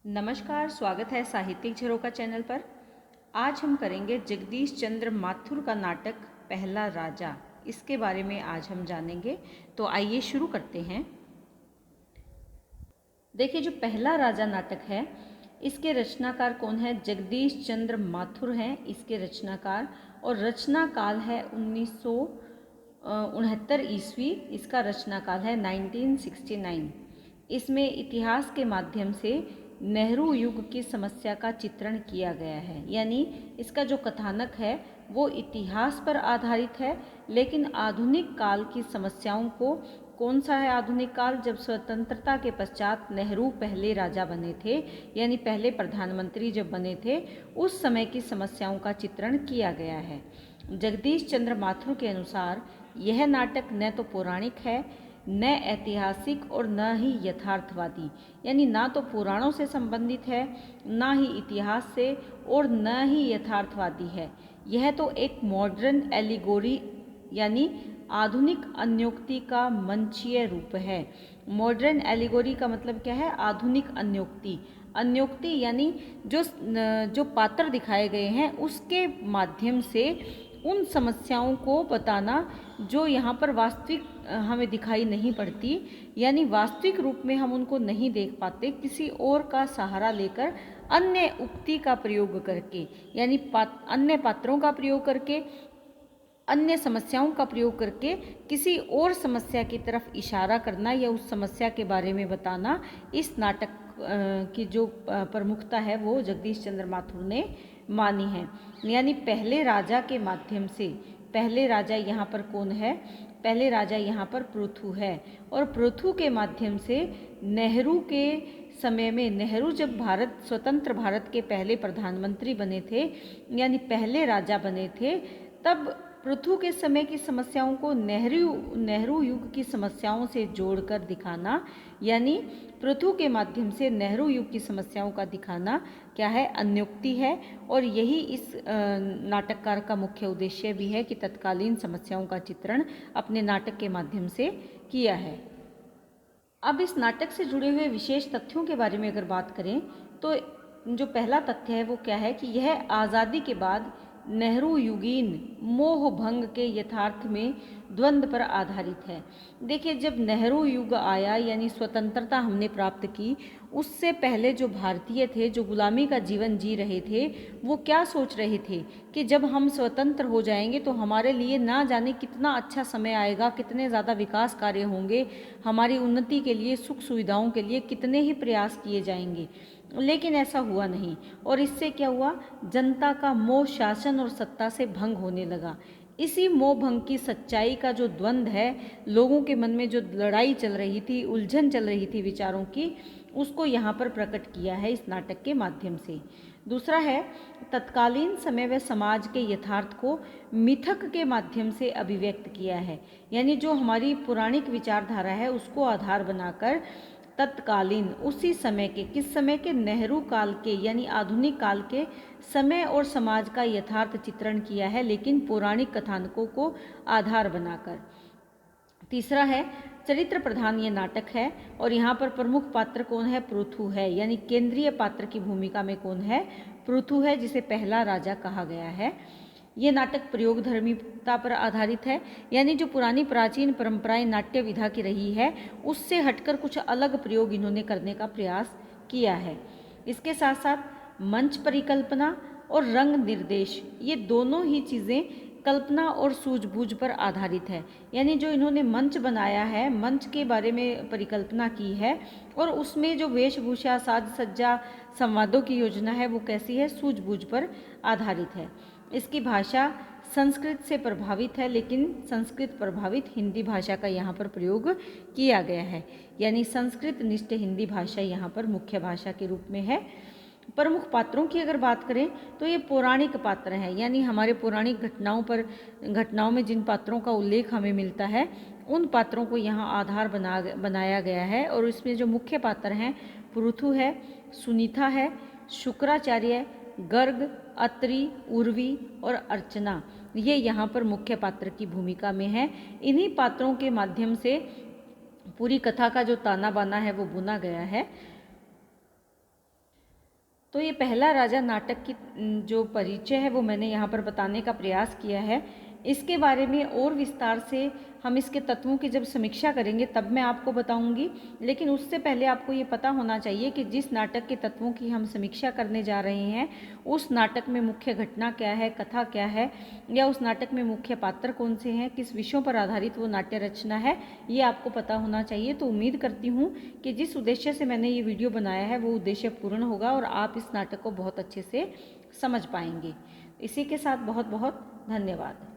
नमस्कार, स्वागत है साहित्यिक झरोखा चैनल पर। आज हम करेंगे जगदीश चंद्र माथुर का नाटक पहला राजा। इसके बारे में आज हम जानेंगे, तो आइए शुरू करते हैं। देखिए, जो पहला राजा नाटक है इसके रचनाकार कौन है? जगदीश चंद्र माथुर हैं इसके रचनाकार, और रचना काल है 1969 ईस्वी। इसका रचना काल है 1969। इसमें इतिहास के माध्यम से नेहरू युग की समस्या का चित्रण किया गया है, यानी इसका जो कथानक है वो इतिहास पर आधारित है, लेकिन आधुनिक काल की समस्याओं को, कौन सा है आधुनिक काल? जब स्वतंत्रता के पश्चात नेहरू पहले राजा बने थे, यानी पहले प्रधानमंत्री जब बने थे, उस समय की समस्याओं का चित्रण किया गया है। जगदीश चंद्र माथुर के अनुसार यह नाटक न तो पौराणिक है, न ऐतिहासिक, और न ही यथार्थवादी, यानी ना तो पुराणों से संबंधित है, ना ही इतिहास से, और न ही यथार्थवादी है। यह तो एक मॉडर्न एलिगोरी यानी आधुनिक अन्योक्ति का मंचीय रूप है। मॉडर्न एलिगोरी का मतलब क्या है? आधुनिक अन्योक्ति। अन्योक्ति यानी जो पात्र दिखाए गए हैं उसके माध्यम से उन समस्याओं को बताना जो यहाँ पर वास्तविक हमें दिखाई नहीं पड़ती, यानी वास्तविक रूप में हम उनको नहीं देख पाते, किसी और का सहारा लेकर अन्य उक्ति का प्रयोग करके, यानी अन्य पात्रों का प्रयोग करके, अन्य समस्याओं का प्रयोग करके किसी और समस्या की तरफ इशारा करना या उस समस्या के बारे में बताना, इस नाटक की जो प्रमुखता है वो जगदीश चंद्र माथुर ने मानी है। यानी पहले राजा के माध्यम से, पहले राजा यहाँ पर कौन है? पहले राजा यहाँ पर पृथु है, और पृथु के माध्यम से नेहरू के समय में, नेहरू जब स्वतंत्र भारत के पहले प्रधानमंत्री बने थे, यानी पहले राजा बने थे, तब पृथु के समय की समस्याओं को नेहरू युग की समस्याओं से जोड़कर दिखाना, यानी पृथु के माध्यम से नेहरू युग की समस्याओं का दिखाना क्या है? अन्योक्ति है। और यही इस नाटककार का मुख्य उद्देश्य भी है कि तत्कालीन समस्याओं का चित्रण अपने नाटक के माध्यम से किया है। अब इस नाटक से जुड़े हुए विशेष तथ्यों के बारे में अगर बात करें तो जो पहला तथ्य है वो क्या है कि यह आज़ादी के बाद नेहरू युगीन मोह भंग के यथार्थ में द्वंद्व पर आधारित है। देखिए, जब नेहरू युग आया यानी स्वतंत्रता हमने प्राप्त की, उससे पहले जो भारतीय थे, जो गुलामी का जीवन जी रहे थे, वो क्या सोच रहे थे कि जब हम स्वतंत्र हो जाएंगे तो हमारे लिए ना जाने कितना अच्छा समय आएगा, कितने ज़्यादा विकास कार्य होंगे, हमारी उन्नति के लिए, सुख सुविधाओं के लिए कितने ही प्रयास किए जाएंगे। लेकिन ऐसा हुआ नहीं, और इससे क्या हुआ? जनता का मोह शासन और सत्ता से भंग होने लगा। इसी मोह भंग की सच्चाई का जो द्वंद्व है, लोगों के मन में जो लड़ाई चल रही थी, उलझन चल रही थी विचारों की, उसको यहाँ पर प्रकट किया है इस नाटक के माध्यम से। दूसरा है, तत्कालीन समय व समाज के यथार्थ को मिथक के माध्यम से अभिव्यक्त किया है, यानी जो हमारी पौराणिक विचारधारा है उसको आधार बनाकर तत्कालीन, उसी समय के, किस समय के? नेहरू काल के, यानी आधुनिक काल के समय और समाज का यथार्थ चित्रण किया है, लेकिन पौराणिक कथानकों को आधार बनाकर। तीसरा है, चरित्र प्रधान ये नाटक है, और यहाँ पर प्रमुख पात्र कौन है? पृथु है, यानी केंद्रीय पात्र की भूमिका में कौन है? पृथु है, जिसे पहला राजा कहा गया है। ये नाटक प्रयोगधर्मिता पर आधारित है, यानी जो पुरानी प्राचीन परंपराएं नाट्य विधा की रही है उससे हटकर कुछ अलग प्रयोग इन्होंने करने का प्रयास किया है। इसके साथ साथ मंच परिकल्पना और रंग निर्देश, ये दोनों ही चीज़ें कल्पना और सूझबूझ पर आधारित है, यानी जो इन्होंने मंच बनाया है, मंच के बारे में परिकल्पना की है, और उसमें जो वेशभूषा, साज सज्जा, संवादों की योजना है वो कैसी है? सूझबूझ पर आधारित है। इसकी भाषा संस्कृत से प्रभावित है, लेकिन संस्कृत प्रभावित हिंदी भाषा का यहाँ पर प्रयोग किया गया है, यानी संस्कृत निष्ठ हिंदी भाषा यहाँ पर मुख्य भाषा के रूप में है। प्रमुख पात्रों की अगर बात करें तो ये पौराणिक पात्र हैं, यानी हमारे पौराणिक घटनाओं में जिन पात्रों का उल्लेख हमें मिलता है उन पात्रों को यहाँ आधार बनाया गया है। और इसमें जो मुख्य पात्र हैं, पृथु है, सुनीता है, शुक्राचार्य, गर्ग, अत्रि, उर्वी और अर्चना, ये यहाँ पर मुख्य पात्र की भूमिका में है। इन्हीं पात्रों के माध्यम से पूरी कथा का जो ताना बाना है वो बुना गया है। तो ये पहला राजा नाटक की जो परिचय है वो मैंने यहाँ पर बताने का प्रयास किया है। इसके बारे में और विस्तार से हम इसके तत्वों की जब समीक्षा करेंगे तब मैं आपको बताऊंगी, लेकिन उससे पहले आपको ये पता होना चाहिए कि जिस नाटक के तत्वों की हम समीक्षा करने जा रहे हैं उस नाटक में मुख्य घटना क्या है, कथा क्या है, या उस नाटक में मुख्य पात्र कौन से हैं, किस विषयों पर आधारित वो नाट्य रचना है, ये आपको पता होना चाहिए। तो उम्मीद करती हूँ कि जिस उद्देश्य से मैंने ये वीडियो बनाया है वो उद्देश्य पूर्ण होगा और आप इस नाटक को बहुत अच्छे से समझ पाएंगे। इसी के साथ बहुत बहुत धन्यवाद।